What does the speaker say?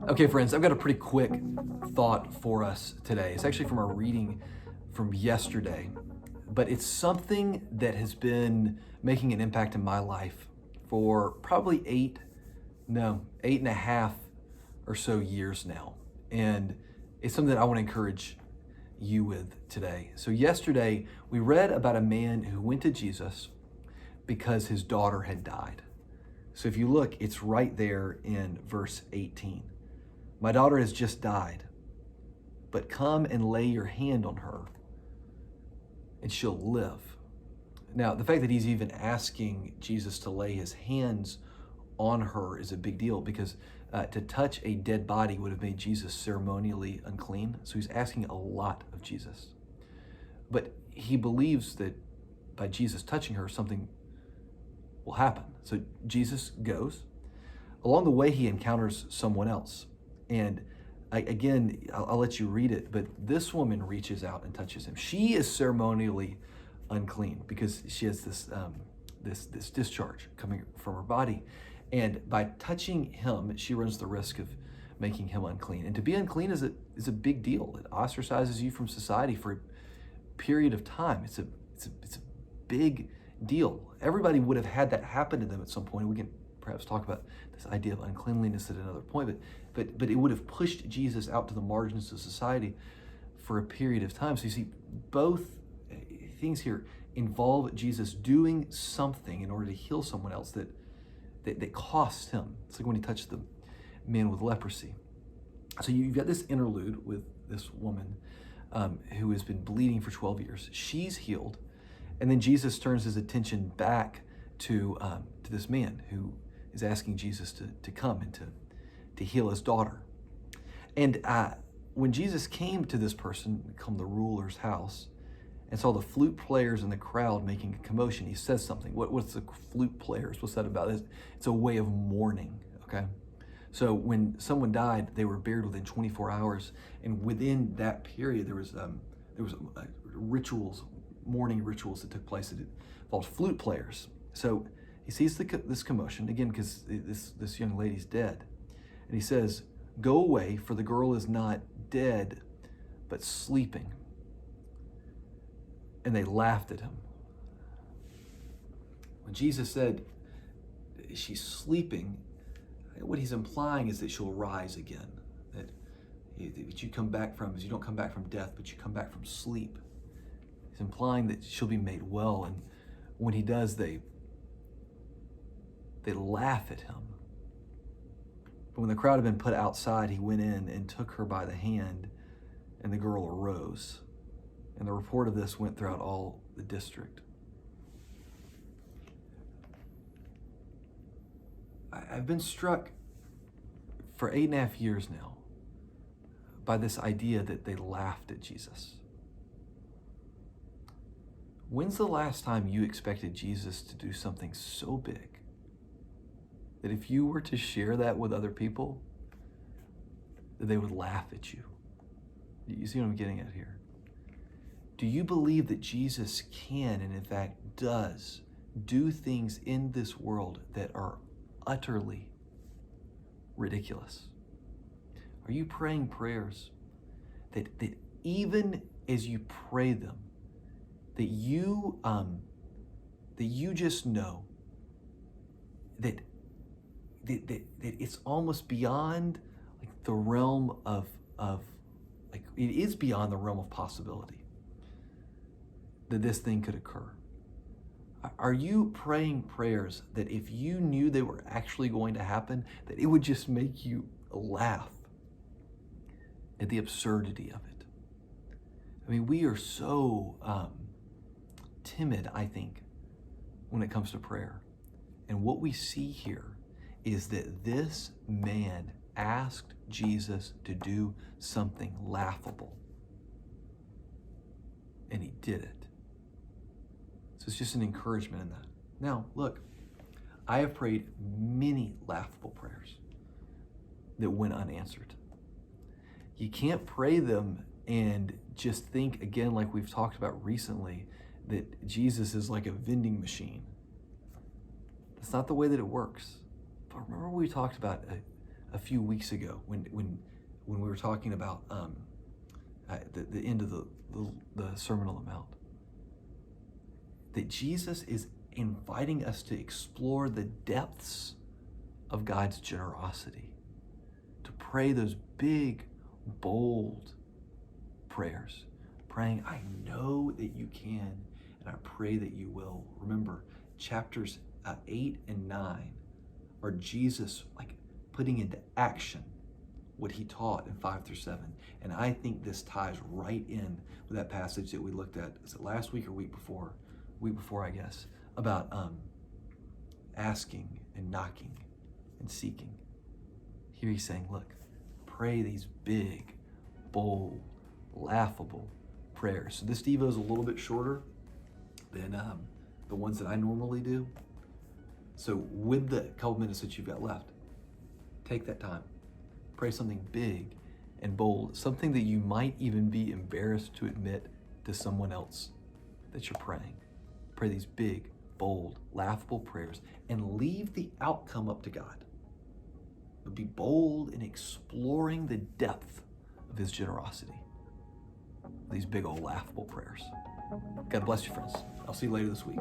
Okay, friends, I've got a pretty quick thought for us today. It's actually from our reading from yesterday, but it's something that has been making an impact in my life for probably eight and a half or so years now. And it's something that I want to encourage you with today. So, yesterday, we read about a man who went to Jesus because his daughter had died. So, if you look, it's right there in verse 18. My daughter has just died, but come and lay your hand on her and she'll live. Now, the fact that he's even asking Jesus to lay his hands on her is a big deal because to touch a dead body would have made Jesus ceremonially unclean. So he's asking a lot of Jesus. But he believes that by Jesus touching her, something will happen. So Jesus goes. Along the way, he encounters someone else. And I'll let you read it, but this woman reaches out and touches him. She is ceremonially unclean because she has this discharge coming from her body. And by touching him, she runs the risk of making him unclean. And to be unclean is a big deal. It ostracizes you from society for a period of time. It's a big deal. Everybody would have had that happen to them at some point. We can perhaps talk about this idea of uncleanliness at another point, but it would have pushed Jesus out to the margins of society for a period of time. So you see, both things here involve Jesus doing something in order to heal someone else that cost him. It's like when he touched the man with leprosy. So you've got this interlude with this woman who has been bleeding for 12 years. She's healed. And then Jesus turns his attention back to this man who is asking Jesus to come and to heal his daughter. And when Jesus came to this person, called the ruler's house, and saw the flute players in the crowd making a commotion, he says something. What's the flute players? What's that about? It's a way of mourning, okay? So when someone died, they were buried within 24 hours. And within that period, there was rituals, mourning rituals that took place that involved flute players. So he sees this commotion, again, because this young lady's dead. And he says, "Go away, for the girl is not dead, but sleeping." And they laughed at him. When Jesus said, "She's sleeping," what he's implying is that she'll rise again. That you come back from, you don't come back from death, but you come back from sleep. He's implying that she'll be made well. And when he does, they laugh at him. But when the crowd had been put outside, he went in and took her by the hand, and the girl arose. And the report of this went throughout all the district. I've been struck for 8.5 years now by this idea that they laughed at Jesus. When's the last time you expected Jesus to do something so big that if you were to share that with other people, that they would laugh at you? You see what I'm getting at here? Do you believe that Jesus can, and in fact does, do things in this world that are utterly ridiculous? Are you praying prayers that even as you pray them, that you just know that it's almost beyond like the realm of like it is beyond the realm of possibility that this thing could occur? Are you praying prayers that if you knew they were actually going to happen, that it would just make you laugh at the absurdity of it? I mean, we are so timid, I think, when it comes to prayer. And what we see here is that this man asked Jesus to do something laughable. And he did it. So it's just an encouragement in that. Now, look, I have prayed many laughable prayers that went unanswered. You can't pray them and just think, again, like we've talked about recently, that Jesus is like a vending machine It's not the way that it works. But remember what we talked about a few weeks ago when we were talking about the end of the Sermon on the Mount, that Jesus is inviting us to explore the depths of God's generosity, to pray those big, bold prayers, praying, I know that you can, and I pray that you will. Remember, chapters 8 and 9 are Jesus putting into action what he taught in 5 through 7. And I think this ties right in with that passage that we looked at, is it last week or week before? Week before, I guess, about asking and knocking and seeking. Here he's saying, look, pray these big, bold, laughable prayers. So this Devo is a little bit shorter than the ones that I normally do. So with the couple minutes that you've got left, take that time. Pray something big and bold, something that you might even be embarrassed to admit to someone else that you're praying. Pray these big, bold, laughable prayers and leave the outcome up to God. But be bold in exploring the depth of his generosity. These big old laughable prayers. God bless you, friends. I'll see you later this week.